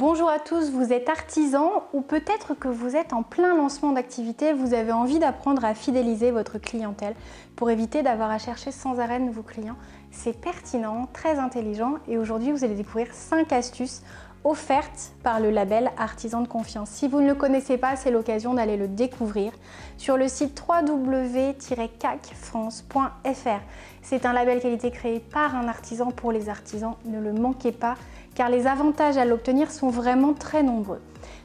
Bonjour à tous, vous êtes artisan ou peut-être que vous êtes en plein lancement d'activité, vous avez envie d'apprendre à fidéliser votre clientèle pour éviter d'avoir à chercher sans arrêt de nouveaux clients. C'est pertinent, très intelligent et aujourd'hui vous allez découvrir 5 astuces offertes par le label Artisan de Confiance. Si vous ne le connaissez pas, c'est l'occasion d'aller le découvrir sur le site www-cacfrance.fr. C'est un label qualité créé par un artisan pour les artisans, ne le manquez pas car les avantages à l'obtenir sont vraiment très nombreux.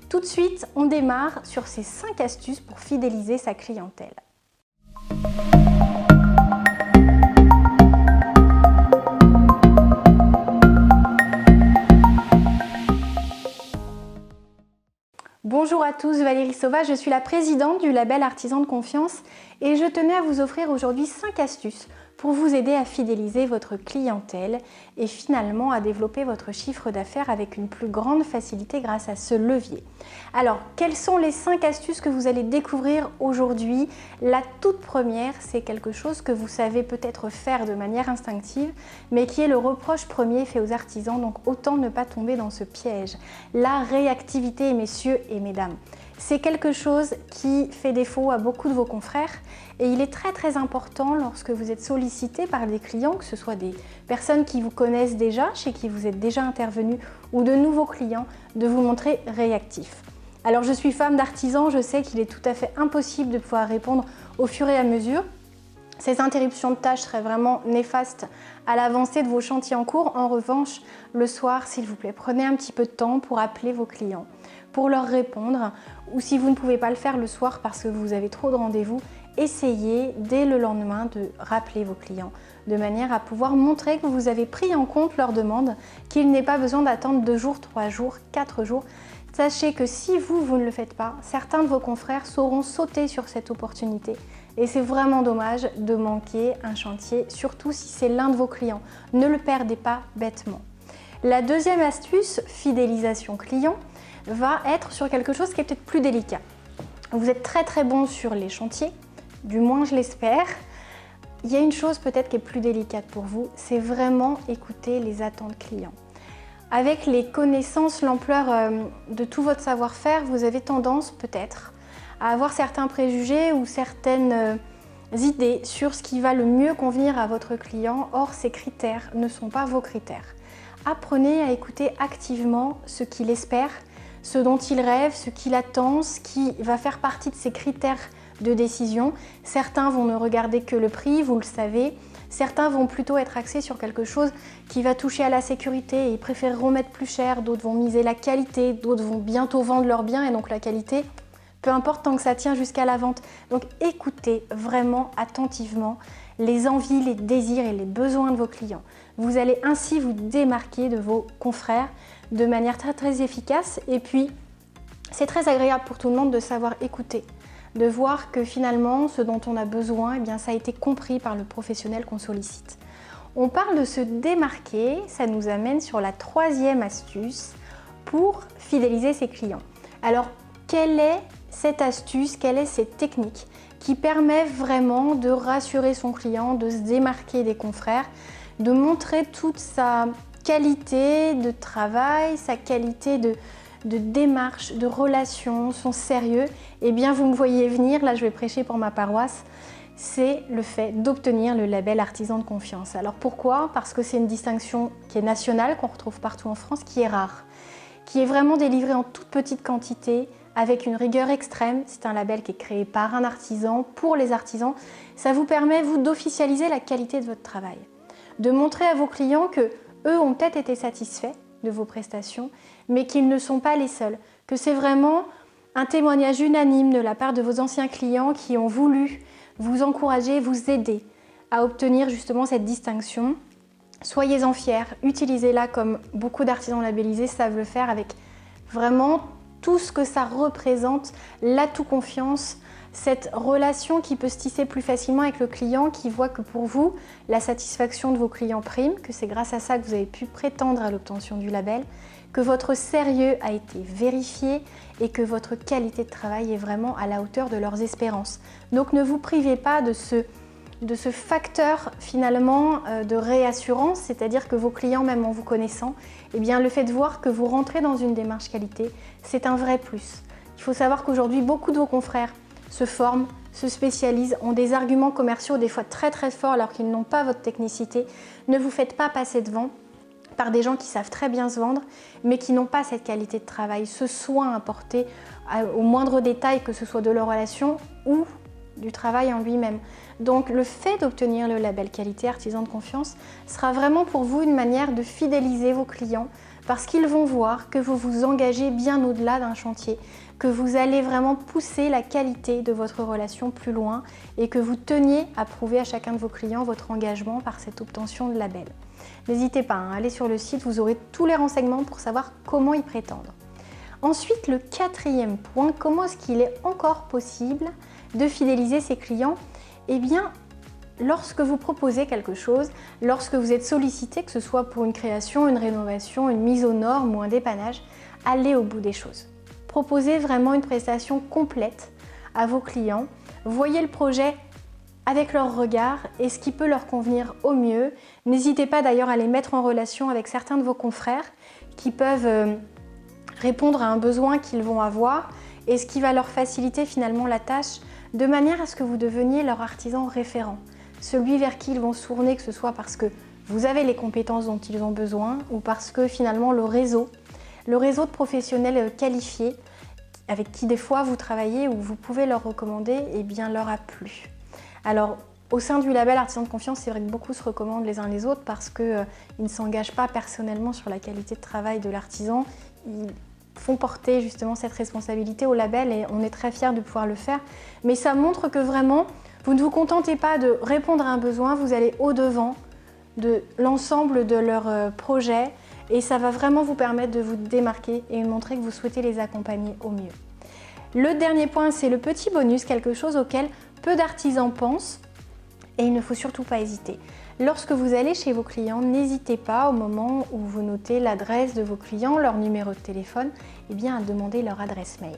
Tout de suite, on démarre sur ces 5 astuces pour fidéliser sa clientèle. Bonjour à tous, Valérie Sauva, je suis la présidente du label Artisan de Confiance et je tenais à vous offrir aujourd'hui 5 astuces pour vous aider à fidéliser votre clientèle et finalement à développer votre chiffre d'affaires avec une plus grande facilité grâce à ce levier. Alors, quelles sont les 5 astuces que vous allez découvrir aujourd'hui? La toute première, c'est quelque chose que vous savez peut-être faire de manière instinctive, mais qui est le reproche premier fait aux artisans, donc autant ne pas tomber dans ce piège. La réactivité, messieurs et mesdames. C'est quelque chose qui fait défaut à beaucoup de vos confrères et il est très important lorsque vous êtes sollicité par des clients, que ce soit des personnes qui vous connaissent déjà, chez qui vous êtes déjà intervenu ou de nouveaux clients, de vous montrer réactif. Alors je suis femme d'artisan, je sais qu'il est tout à fait impossible de pouvoir répondre au fur et à mesure. Ces interruptions de tâches seraient vraiment néfastes à l'avancée de vos chantiers en cours. En revanche, le soir, s'il vous plaît, prenez un petit peu de temps pour appeler vos clients, pour leur répondre. Ou si vous ne pouvez pas le faire le soir parce que vous avez trop de rendez-vous, essayez dès le lendemain de rappeler vos clients de manière à pouvoir montrer que vous avez pris en compte leurs demandes, qu'il n'est pas besoin d'attendre 2 jours, 3 jours, 4 jours. Sachez que si vous ne le faites pas, certains de vos confrères sauront sauter sur cette opportunité. Et c'est vraiment dommage de manquer un chantier, surtout si c'est l'un de vos clients. Ne le perdez pas bêtement. La deuxième astuce, fidélisation client, va être sur quelque chose qui est peut-être plus délicat. Vous êtes très bon sur les chantiers, du moins je l'espère. Il y a une chose peut-être qui est plus délicate pour vous, c'est vraiment écouter les attentes clients. Avec les connaissances, l'ampleur de tout votre savoir-faire, vous avez tendance peut-être à avoir certains préjugés ou certaines idées sur ce qui va le mieux convenir à votre client. Or, ces critères ne sont pas vos critères. Apprenez à écouter activement ce qu'il espère, ce dont il rêve, ce qu'il attend, ce qui va faire partie de ses critères de décision. Certains vont ne regarder que le prix, vous le savez. Certains vont plutôt être axés sur quelque chose qui va toucher à la sécurité et ils préféreront mettre plus cher. D'autres vont miser la qualité, d'autres vont bientôt vendre leurs biens et donc la qualité, peu importe tant que ça tient jusqu'à la vente. Donc écoutez vraiment attentivement les envies, les désirs et les besoins de vos clients. Vous allez ainsi vous démarquer de vos confrères de manière très efficace et puis c'est très agréable pour tout le monde de savoir écouter, de voir que finalement ce dont on a besoin, eh bien, ça a été compris par le professionnel qu'on sollicite. On parle de se démarquer, ça nous amène sur la troisième astuce pour fidéliser ses clients. Alors quelle est cette astuce, quelle est cette technique qui permet vraiment de rassurer son client, de se démarquer des confrères, de montrer toute sa qualité de travail, sa qualité de démarche, de relation, son sérieux? Eh bien, vous me voyez venir, là je vais prêcher pour ma paroisse, c'est le fait d'obtenir le label Artisan de Confiance. Alors pourquoi? Parce que c'est une distinction qui est nationale, qu'on retrouve partout en France, qui est rare, qui est vraiment délivrée en toute petite quantité, avec une rigueur extrême. C'est un label qui est créé par un artisan, pour les artisans. Ça vous permet, vous, d'officialiser la qualité de votre travail, de montrer à vos clients que eux ont peut-être été satisfaits de vos prestations, mais qu'ils ne sont pas les seuls, que c'est vraiment un témoignage unanime de la part de vos anciens clients qui ont voulu vous encourager, vous aider à obtenir justement cette distinction. Soyez-en fiers, utilisez-la comme beaucoup d'artisans labellisés savent le faire, avec vraiment tout ce que ça représente, l'atout confiance, cette relation qui peut se tisser plus facilement avec le client, qui voit que pour vous, la satisfaction de vos clients prime, que c'est grâce à ça que vous avez pu prétendre à l'obtention du label, que votre sérieux a été vérifié et que votre qualité de travail est vraiment à la hauteur de leurs espérances. Donc ne vous privez pas de ce de ce facteur finalement de réassurance, c'est-à-dire que vos clients, même en vous connaissant, eh bien, le fait de voir que vous rentrez dans une démarche qualité, c'est un vrai plus. Il faut savoir qu'aujourd'hui, beaucoup de vos confrères se forment, se spécialisent, ont des arguments commerciaux des fois très très forts alors qu'ils n'ont pas votre technicité. Ne vous faites pas passer devant par des gens qui savent très bien se vendre, mais qui n'ont pas cette qualité de travail, ce soin apporté au moindre détail, que ce soit de leur relation ou du travail en lui-même. Donc le fait d'obtenir le label qualité artisan de confiance sera vraiment pour vous une manière de fidéliser vos clients parce qu'ils vont voir que vous vous engagez bien au-delà d'un chantier, que vous allez vraiment pousser la qualité de votre relation plus loin et que vous teniez à prouver à chacun de vos clients votre engagement par cette obtention de label. N'hésitez pas à aller sur le site, vous aurez tous les renseignements pour savoir comment y prétendre. Ensuite, le quatrième point, comment est-ce qu'il est encore possible de fidéliser ses clients? Eh bien, lorsque vous proposez quelque chose, lorsque vous êtes sollicité, que ce soit pour une création, une rénovation, une mise aux normes ou un dépannage, allez au bout des choses. Proposez vraiment une prestation complète à vos clients. Voyez le projet avec leur regard et ce qui peut leur convenir au mieux. N'hésitez pas d'ailleurs à les mettre en relation avec certains de vos confrères qui peuvent répondre à un besoin qu'ils vont avoir et ce qui va leur faciliter finalement la tâche de manière à ce que vous deveniez leur artisan référent, celui vers qui ils vont se tourner, que ce soit parce que vous avez les compétences dont ils ont besoin ou parce que finalement le réseau de professionnels qualifiés avec qui des fois vous travaillez ou vous pouvez leur recommander, eh bien leur a plu. Alors au sein du label Artisan de Confiance, c'est vrai que beaucoup se recommandent les uns les autres parce qu'ils ne s'engagent pas personnellement sur la qualité de travail de l'artisan. Ils font porter justement cette responsabilité au label et on est très fiers de pouvoir le faire. Mais ça montre que vraiment, vous ne vous contentez pas de répondre à un besoin, vous allez au-devant de l'ensemble de leurs projets et ça va vraiment vous permettre de vous démarquer et montrer que vous souhaitez les accompagner au mieux. Le dernier point, c'est le petit bonus, quelque chose auquel peu d'artisans pensent et il ne faut surtout pas hésiter. Lorsque vous allez chez vos clients, n'hésitez pas au moment où vous notez l'adresse de vos clients, leur numéro de téléphone, eh bien à demander leur adresse mail.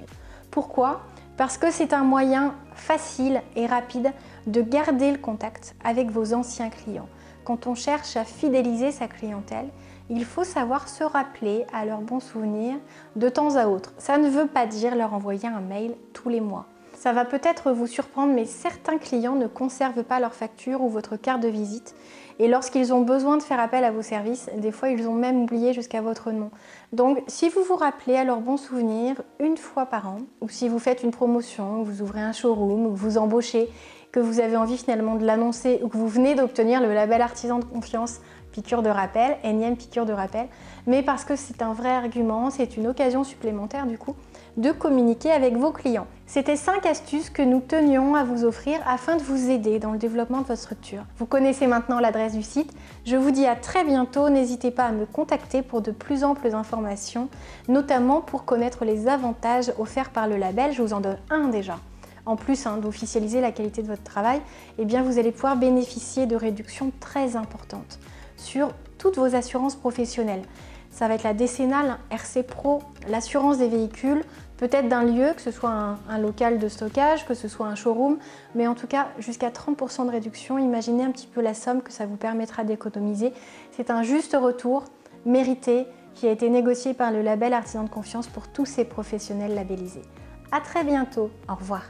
Pourquoi ? Parce que c'est un moyen facile et rapide de garder le contact avec vos anciens clients. Quand on cherche à fidéliser sa clientèle, il faut savoir se rappeler à leurs bons souvenirs de temps à autre. Ça ne veut pas dire leur envoyer un mail tous les mois. Ça va peut-être vous surprendre, mais certains clients ne conservent pas leur facture ou votre carte de visite. Et lorsqu'ils ont besoin de faire appel à vos services, des fois ils ont même oublié jusqu'à votre nom. Donc si vous vous rappelez à leurs bons souvenirs une fois par an, ou si vous faites une promotion, vous ouvrez un showroom, ou vous embauchez, que vous avez envie finalement de l'annoncer, ou que vous venez d'obtenir le label Artisan de Confiance, piqûre de rappel, énième piqûre de rappel, mais parce que c'est un vrai argument, c'est une occasion supplémentaire du coup de communiquer avec vos clients. C'était 5 astuces que nous tenions à vous offrir afin de vous aider dans le développement de votre structure. Vous connaissez maintenant l'adresse du site. Je vous dis à très bientôt. N'hésitez pas à me contacter pour de plus amples informations, notamment pour connaître les avantages offerts par le label. Je vous en donne un déjà. En plus d'officialiser la qualité de votre travail, eh bien vous allez pouvoir bénéficier de réductions très importantes sur toutes vos assurances professionnelles. Ça va être la décennale, RC Pro, l'assurance des véhicules, peut-être d'un lieu, que ce soit un local de stockage, que ce soit un showroom, mais en tout cas jusqu'à 30% de réduction. Imaginez un petit peu la somme que ça vous permettra d'économiser. C'est un juste retour mérité qui a été négocié par le label Artisan de Confiance pour tous ces professionnels labellisés. À très bientôt, au revoir.